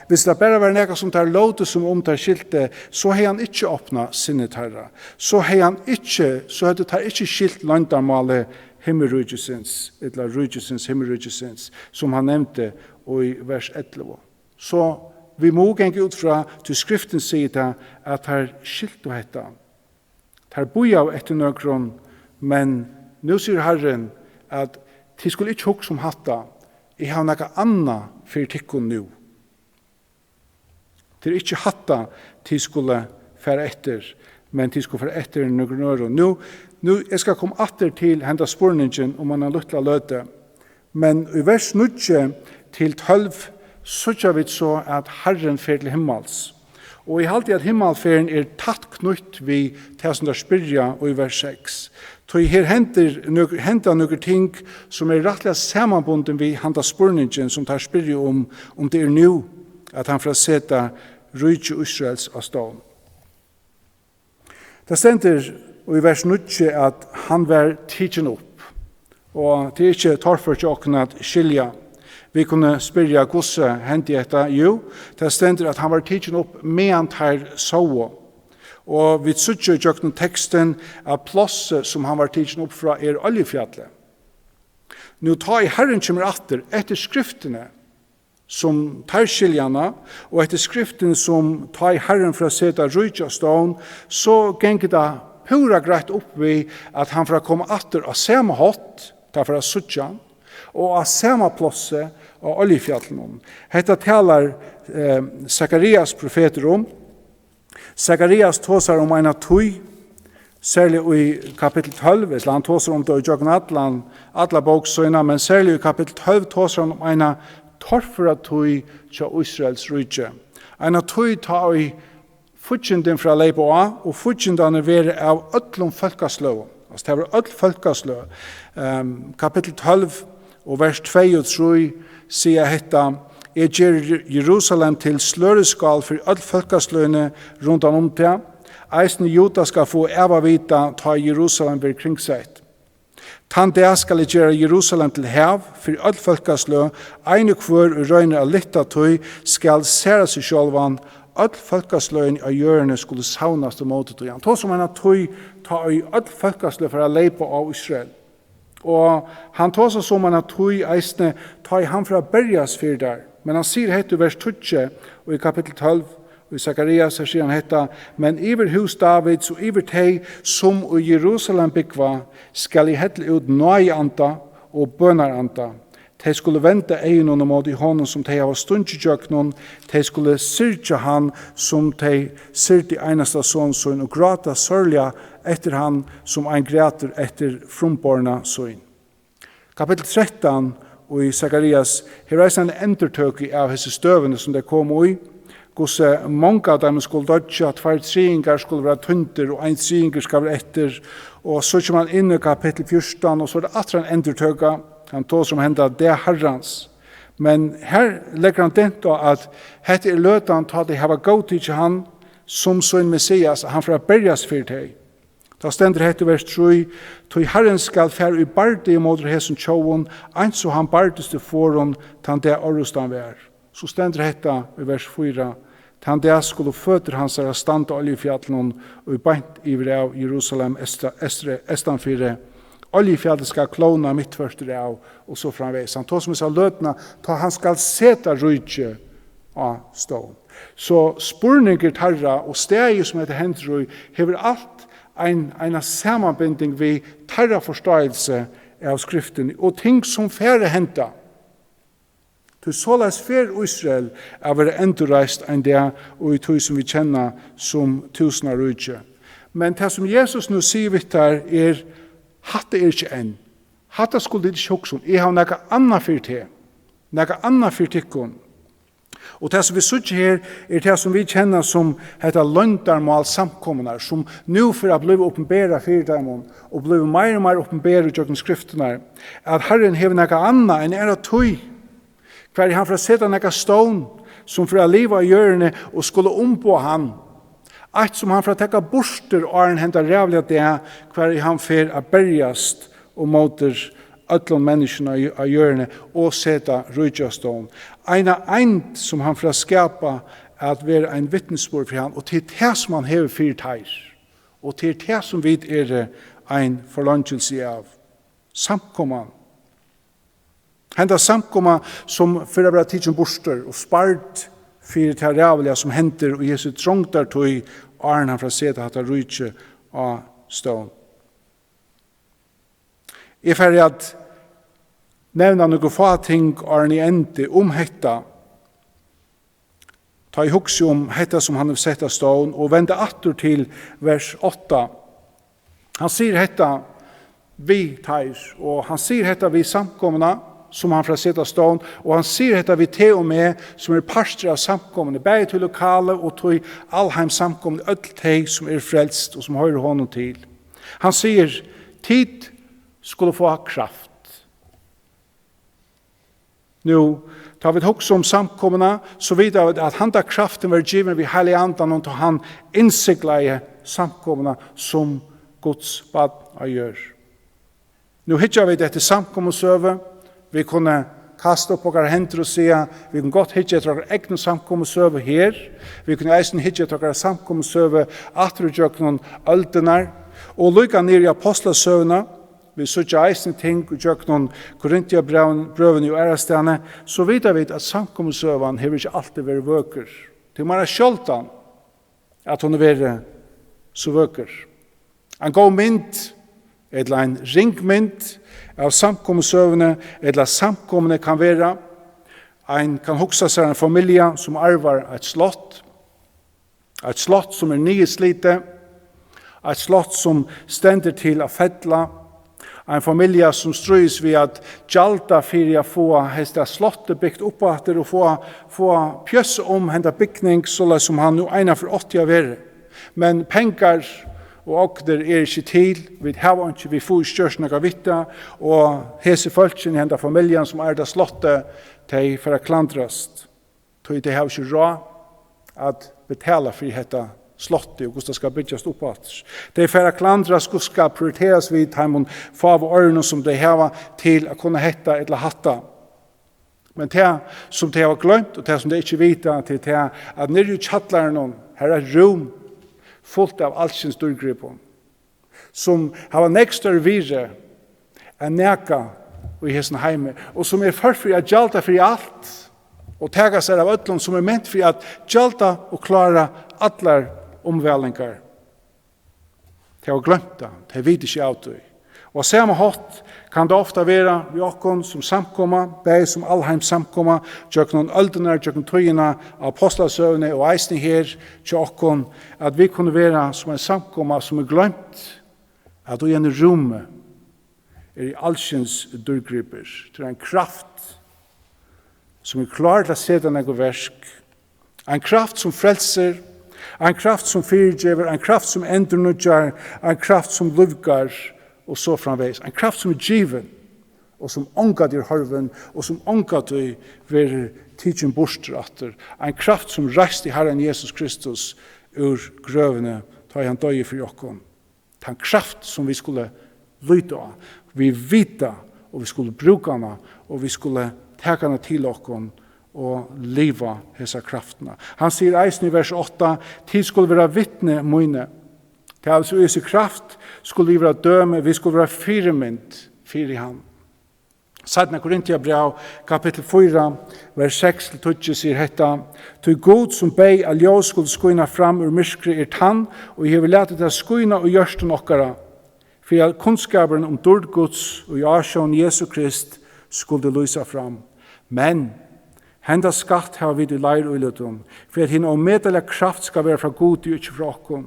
hvis det bare var noe som tar låte som tar skiltet, så har han ikke åpnet sinne tarra. Så hadde tar ikke skilt landarmalet himmelrydgesins, eller rydgesins, himmelrydgesins, som han nevnte i vers 11. Så vi må gjenge ut fra til skriften sida at her skilt og hetta. Tar boja etter nøkron, men nå sier Herren at de skulle ikke huske om hatta, jeg har noe annet for tikkun nå. Det ikke hatta de skulle fære etter, men de skulle fære etter noen øre. Nå, jeg skal komme atter til henda spurningen om man har luttla løte, men i vers 9 til 12 så vi så at Herren fer til himmels. Og jeg halte at himmelferden tatt knytt vi til som der spyrja og i vers 6. Så her henter noen ting som rettelig sammenbunden vi handa spurningen som tar spyrja om det nå at han får sette rydde Israels av stål. Det stender i vers 9 at han var tidsen opp. Og det ikke torfor til åkne at skilja. Vi kunne spyrja hvordan hendte dette? Jo, det stender at han var tidsen opp med han tar sove. Og vi sier i jøkken teksten at plosset som han var tidsen opp fra oljefjallet. Nå tar i Herren kommer etter skriftene som tar skiljene, og etter skriftene som tar i Herren fra seta rydja stån, så ganger det pura greit opp vi at han får komme atter av samme hatt, derfor av suttjan, og av samme plosset av oljefjallet. Hetta talar Sakarias profeter om. Sakarias tåsar om en tøy, særlig i kapittel 12, han tåsar om det i jøkken alle boksøyna, men særlig i kapittel 12 tåsar han om en torfra tøy til Israels rydje. En tøy tar i futjenden fra Leiboa, og futjenden være av ødlom folkesløv. Altså det var ødlom folkesløv. Kapittel 12 og vers 2 og 3 sier hetta, jeg gjør Jerusalem til sløreskal for all folkesløyene rundt om det. Eisen Juda skal få evavita ta Jerusalem ved kringsett. Tan der skal jeg gjøre Jerusalem til hev for all folkesløy, ene kvør og røyner av litta tøy skal sære seg sjølvan, all folkesløyen av hjørne skulle saunast og måte tøy. Han tog som han tøy ta i all folkesløy for å leipa av Israel. Og han tog som han tøy eisne ta i han for å berjas for der. Men han sier hette i vers 20 og i kapittel 12 og i Zakarias her sier han hette, men iver hus Davids og iver teg som i Jerusalem byggva skal I hette ut nøyanta og bønaranta. De skulle vente øynene mot I hånden som de har stundtjøknen, de skulle syrtja han som de syrte eneste sånn og gråta sørlige etter han som ein græter etter frumborna sånn. Kapittel 13 og i Zakarias, her er en endertøk av hese støvene som det kom i, hvordan mange av dem skulle dødja, at hver triingar skulle være tunter, og en triingar skal være etter, og så kommer man inn i kapittel 14, og så er det atra en endertøk, han tog som hendte det herrans. Men her legger han den til at hette er løtan til at de har gått til han som sånn Messias, han får berjas for deg. Da stender hette vers 3, «Tog Herren skal fære i barde mot hesen tjåen, eins så han bardes til foran, tan det orrustan vær.» Så stender hette i vers 4, «Tan det skulle føtter hans er stand av oljefjallen, og i beint iver av Jerusalem estanfire, oljefjallet skal klona mitt første av, og så framveis. Han tar som sa løtna, ta han skal seta rujtje av stån. Så spurninger tarra, og steg som heter hendrøy, hever alt en sammanbinding vi tarra forståelse av skriften, og ting som færre henta. Til såleis fer Israel er være endurreist enn det, og i tog som vi kjenner som tusenar rujtje. Men det som Jesus nå sier vidt her er, hatt er ikke enn. Hatt skulle det ikke hokse om. Jeg har noe annet for det. Noe annet for tikkun. Og det som vi sier her, er det som vi kjenner som heter løndarmål samkommunar, som nå for å bli oppenbæra for dem, og bli mer og mer oppenbæra i jøkken skriftene, at Herren hever noe annet enn er tøy. Hver han for å sette noe stån, som for å liva i hjørne, og skulle ombå han. Alt som han for å tekke borster og han hentet rævlig at det hver han for å bergast og måter ødlån menneskene av hjørne og sette rujtjastån. Ein som han for å skapa at være en vittnesbord for han, og til det som han hever fyrt her, og til det som vi er en forlangelse av. Samkomman. Hentet samkomman som for å være tidsen borster og spart fyrir til rævliga som henter og Jesu trångtar tog Arne han fra seta hatt rujtje av stån. Jeg fer at nevna noen få ting Arne ende hetta. Ta i hugsi hetta som han har sett av stån og vende atter til vers 8. Han sier hetta vi teir og han sier hetta vi samkomna som han fra sett av stån, og han sier dette vi til og med som parster av samkommende, begge til lokale og til allheim samkommende, ødel teg som frelst og som hører honom til. Han sier, tid skulle få kraft. Nå, da vi hokse om samkommende, så vet vi at han da kraften var givet ved heilig andan, og til han innsikleie samkommende som Guds bad gjør. Nå hittar vi dette samkommende vi kunne kaste opp våre hender og si vi kunne godt hitje etter våre egne samkommelsøve her. Vi kunne eisen hitje etter våre samkommelsøve atterutjøkene øldener. Og lykka ned i ápostlasøgana, vi sødja eisen ting utjøkene Korintiabrøven i ærestene, så vet vi at samkommelsøven har ikke alltid vært vøker. Det er bare skjoldan at hun har vært så vøker. En god mynd, eller en ringmynd, av samkommelsøvene, eller samkommende kan være. En kan hugsa seg en familie som arvar et slott som nyslite, et slott som stender til å fettla, en familie som strøys ved at gjalda fyrir å få hesta slottet byggt opp etter og få pjøss henda bygning så som han nå egnet for 80 av være. Men pengar og okter ikke til, vi har ikke, vi får størst noe vitta, og hese folkene i henda familien som det slottet, de for å klandrast. De har ikke råd at betala for dette slottet og hvordan det skal bygges opp alt. De for å klandrast hvordan skal prioriteres vid de få av årene som de har til å kunne hette eller hatta. Men det som de har glemt, og det som de ikke vet, til det at nere i kjattleren her er et rom fullt av allsins dyrgripon, som har nekst større vire enn neka i hessen heime, og som for å gjalda for alt, og tega seg av ötlund som ment for å gjalda og klara allar omvælingar. De har glemt det, de vet ikke av det. Og samme hatt kan det ofta være vi okkon som samkomma, bæg som allheims samkomma, tjøkken øldenar, tjøkken tøyina, ápostlasøgane og eisning her, tjøkken at vi kunne være som en samkomma som glemt at i en rom i allsins dyrgriper, til en kraft som klar til å sette noe versk, en kraft som frelser, en kraft som fyrtjever, en kraft som endurnudjar, en kraft som luvgar, og så framveis. En kraft som given, og som ångat i harven, og som ångat i ver tidsin borstratter. En kraft som reist i Herren Jesus Kristus ur grøvene, ta han døye for jokken. En kraft som vi skulle lyta av, vi vita, og vi skulle bruka hana, og vi skulle teka hana til okken, og liva hessa kraftene. Han sier eisen i vers 8, tid skulle være vittne mine. Det er altså i kraft skulle vi være døme, vi skulle være firemynd for han. Sadna Korintia brev, kapittel 4, vers 6-12 sier hetta, «Tog god som bei al ljós skulle skuina fram ur myskri tann, og jeg vil lete det skuina og gjørsten okkara, for at kunnskaperen om dordgods og jasjon Jesu Krist skulle lysa fram. Men henda skatt har vi i leir og illutum, for at hinn omedelig kraft skal være fra god og ikke fra okkon.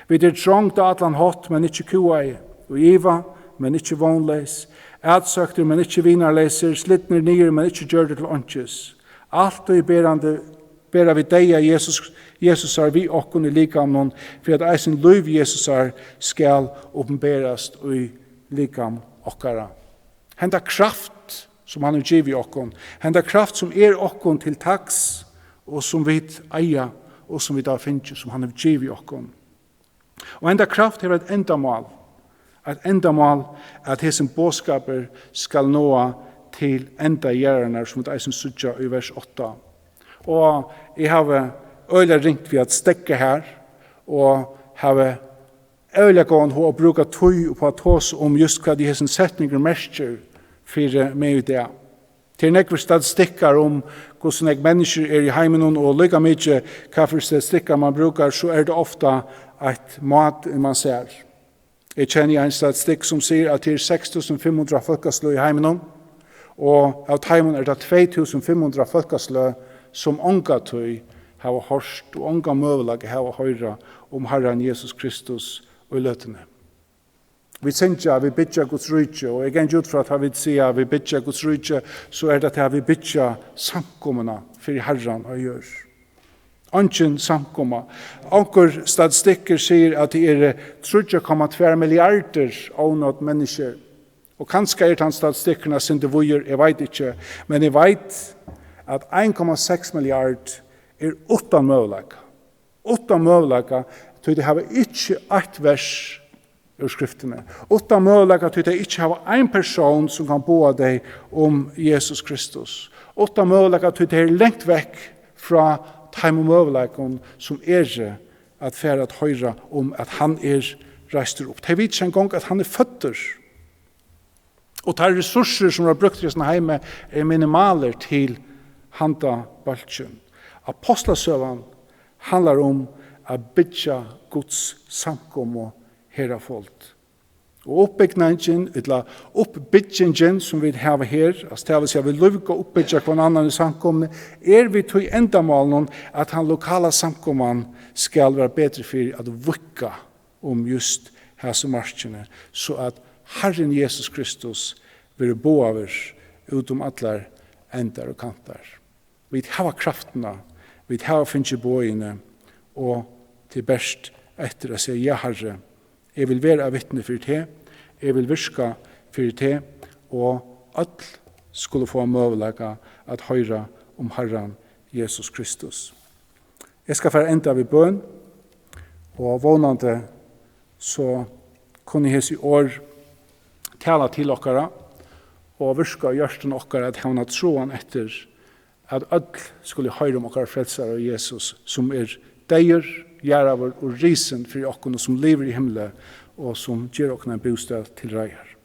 Vi trångt av atlan hot, men ikke kuai, og iva, men ikke vonleis, ætsøkter, men ikke vinarleiser, slittner nyer, men ikke gjør det til åndsjes. Alt og i bera vi deia Jesus er vi okkon i likam noen, for at eisen løyv Jesus er skal oppenberast i likam okkara. Henda kraft som han giv i okkon, henda kraft som okkon til taks, og som vi eia, og som vi da finnes, som han giv i okkon. Og enda kraft er et endamål at hessen båskaper skal nå til enda gjerrene som det er som sutja i vers 8. Og jeg har øyla ringt vi at stekke her, og har øyla gående å bruke tøy og på å tås om just hva de hessen setninger merker for meg i det. Til nekver statistikker om hvordan mennesker i heimen og lykka mykje hva for statistikker man brukar, så det ofta et mat man ser. Jeg kjenner en statistikk som sier at det 6.500 folkeslø i heimen, og av heimen det 2.500 folkeslø som ånga tøy har hørst og ånga møvelag har høyra om Herren Jesus Kristus og løtene. Vi synger at vi bytja Guds rydtje, og jeg er ut fra at vi sier at vi bytja Guds rydtje, så det at vi bytja samkommene for Herren og gjør. Anken samkomma. Anker statistikker sier at det 3,2 milliarder avnått mennesker. Og kanskje den statistikkerne sin det vujer, jeg vet ikke, men jeg vet at 1,6 milliard utan møvelag. Utan møvelag, så det har ikke ett vers ur skriftene. Utan møvelag, så det ikke har en person som kan bo av deg om Jesus Kristus. Utan møvelag, så det lengt vekk fra time og møveleggen som at fære at høyre om at han reister opp. De vet ikke en gang at han føtter. Og de ressurser som har brukt i sånne heime minimaler til handa baltsjen. Ápostlasøgan handlar om å bytja Guds samkom og herra folk. Og oppbyggningen, eller oppbyggingen som vi har her, altså det vil si at vi løyga oppbyggja hver annan i samkomne, vi tog endamålen at han lokala samkomman skal være bedre for at vukka om just hese marskene, så at Herren Jesus Kristus vil bo over utom allar endar og kantar. Vi har kraftene, vi har finnes bøyene, og til best etter å si, ja Herre, jeg vil være vittne for det, jeg vil virka for det, og all skulle få möjlighet att höra om Herren Jesus Kristus. Jeg skal få enda vid bøn, og vånande så kunne jeg i år tala til okkara, og virka hjørsten okkara at hevna troen etter at öll skulle høyre om okkara frelsar av Jesus, som deier, gjerraver og risen for okkara som lever i himmelen, og som gjør okkara en bostad til reier.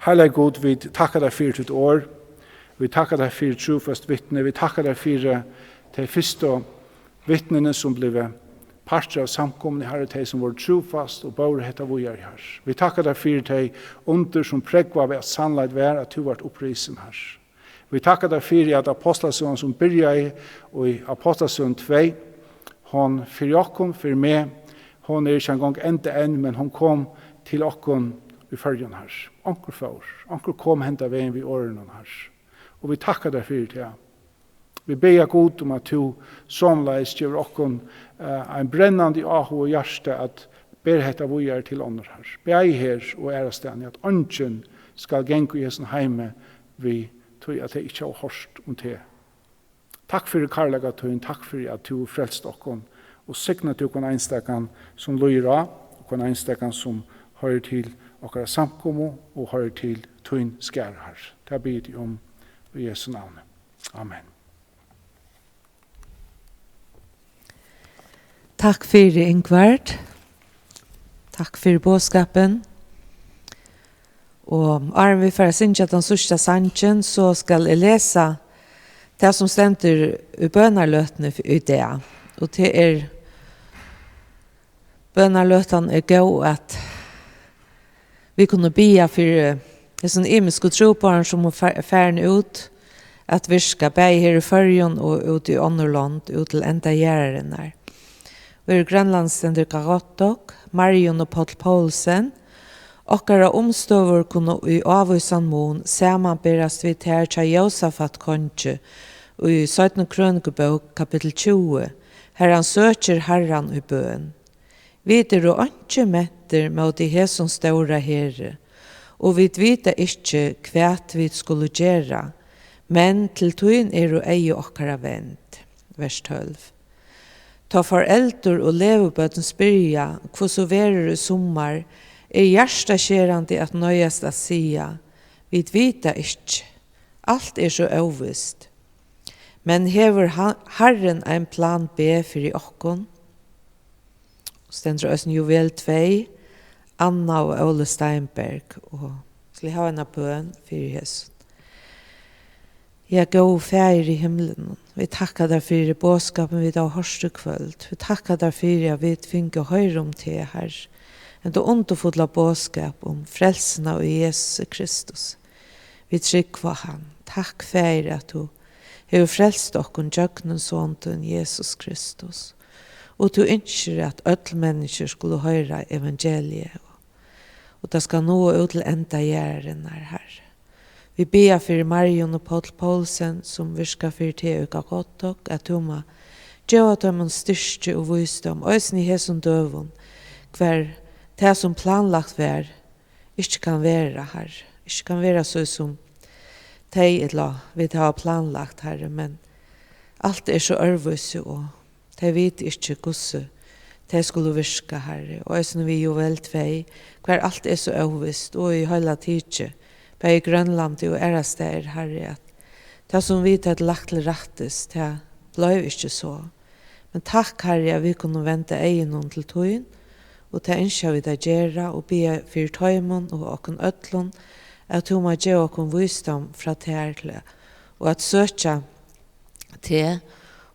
Heilig God, vi takkar deg for ditt år, vi takkar deg for trofast vittne, vi takkar deg for de første vittnene som ble parter av samkomne, Herre, de som var trofast og bare hette vojar her. Vi takkar deg for de under som pregva ved at sannleid var at du var opprisen her. Vi takkar deg for at ápostlasøgan som byrja i ápostlasøgan 2, hon for okkon, for meg, hon ikke en gang enda men hon kom til okkon i følgen her. Anker kom henta veien vid årene her. Og vi takkar deg for det. Vi ber god om at du somleis gjør okkon en brennande aho og hjerte at ber hetta vojar til ånder her. Be her og ærestene at ønsken skal gengu i hessen heime vi tror at det ikke har hørt om det. Takk for karlaga tøyen, takk for at du frelst okkon og signa til okkon einstakan som løyer av, okkon einstakan som hører til okkara samkommo og hører til tøyen skær her. Det ber jeg om i Jesu navn. Amen. Takk for Ingvard. Takk for bådskapen. Og når vi får synge den sørste sangen, så skal jeg lese det som stender i bønnerløtene i det. Og det bønnerløtene god at vi kunne be for det som imiske trobarn som er ferdig ut, at vi skal be her i Førjen og ut i Ånderland, ut til enda gjæreren her. Vi grønlandstender Karottok, Marion og Paul Poulsen. Okkara omstøver kunne i avvisan mån samanberast vi til Tja Josafat Konche og i 17. krønikebok kapittel 20, her han søker herran i bøen. Videre og ikke metter mot i hæsson ståra herre, og vi vita ikke kvært vi skulle gjøre, men til tøyen og ei okkara vent. Vers 12. Ta foreldre og levebøten spyrja, hva så verer i sommar, hjertekjerande at nøyast at sia, vi vita ikke, alt så ovist. Men hever Herren en plan B for i okkon? Stender oss juvel 2, Anna og Ole Steinberg, og skal ha en bøn for Jesus. Jeg går fær i himmelen. Vi takkar deg for bådskapen vi da hørste kvöld. Vi takkar deg for at vi tvinger høyre om til her. En då underfulla bådskap om frelsen av Jesus Kristus. Vi trykker han. Takk for at du har frelst okken jøkken sånn Jesus Kristus. Og du ønsker at alle mennesker skulle høre evangeliet. Og det skal nå ut til enda gjerne her. Vi ber for Marion og Paul Poulsen som virker for til uka Karottok, at du må gjøre dem en styrke og visdom, og også i hesson døven, hver det som planlagt vær, ikke kan være her. Ikke kan være så som de eller vi har planlagt her, men alt så ørvøse, og de vet ikke hvordan de skulle virke her. Og også når vi jo vel tvei, hver alt så øvist, og i hele tiden, i Grønland og æresteder, Herre, at det som vi hadde lagt til rettes, det ble ikke så. Men takk, Herre, at vi kunne vente egen til tøyen, og det ønsker vi det gjøre, og be for tøymon og åkken øtlån, at du må gjøre åkken visdom fra tærle, og at søke til,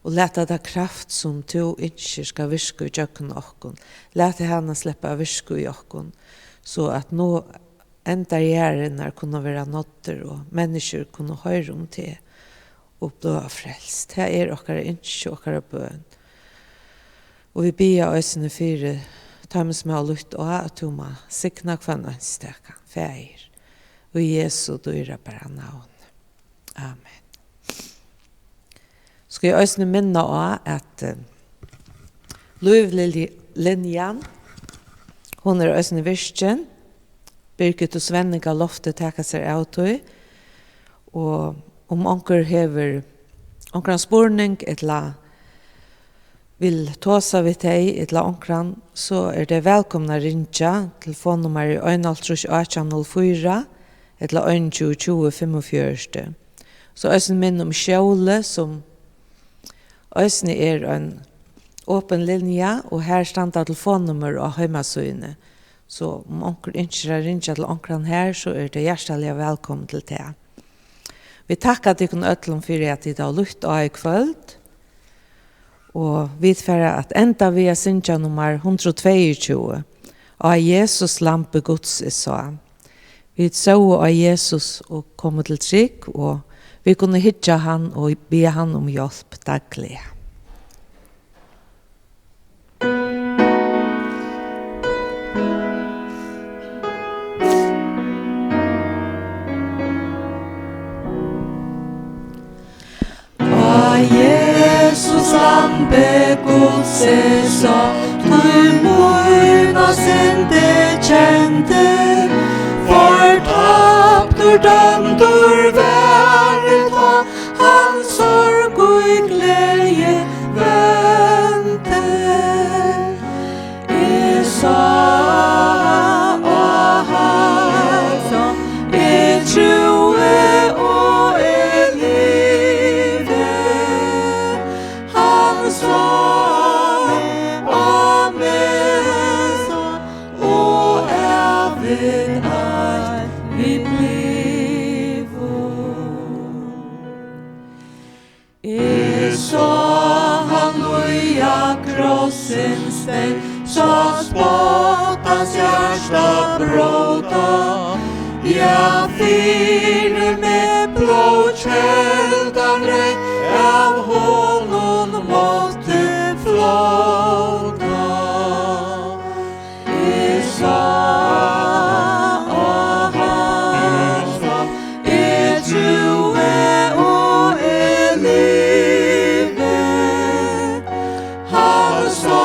og lete det kraft som du ønsker skal virke i jøkken åkken. Lete henne slippe virke i åkken, så at nå enda gjerne kunne være nåtter, og mennesker kunne høre om det, og bli frelst. Det okkara ønske, okkara bøn. Og vi ber oss for ta som har lytt, og at du må sikne hver nødstøk, feir. Og Jesu dyrer bare navn. Amen. Skal jeg også minne om at Løvlinjan, hun også virken, Birgit og Svenninga loftet teka seg av tog, og om onker hever onkran spurning etla vil tåsa vi teg etla onkran, så det velkomna rinja telefonnummer 1-804 etla 1-20-45. Så øysen minn om sjåle som øysen en åpen linja, og her standa telefonnummer og heimasøyne. Så om onker ikke rinja til onkran her, så det hjertelig velkommen til det. Vi takkar til kun øtlom for at det har lukt av i kvöld. Og vi tverre at enda vi er synja nummer 122 av Jesus lampe Guds sa. Vi så av Jesus og komme til trygg, og vi kunne hitja han og be han om hjelp daglig. Jesus lampe Guds sa, du moina sinde kjente, fortapt dømdur verda, hans sorg og glede vente. Jeg sa og han, jeg troe og jeg live. Han sa og meg sa, og jeg vet at vi blir. Jeg så han loja krossen steg, så spottans hjärsta bråda. Jag fyrer med blodkäldan rej, av honom måtte flåda. Jag sa och han sa, jag troe och jag live. Han sa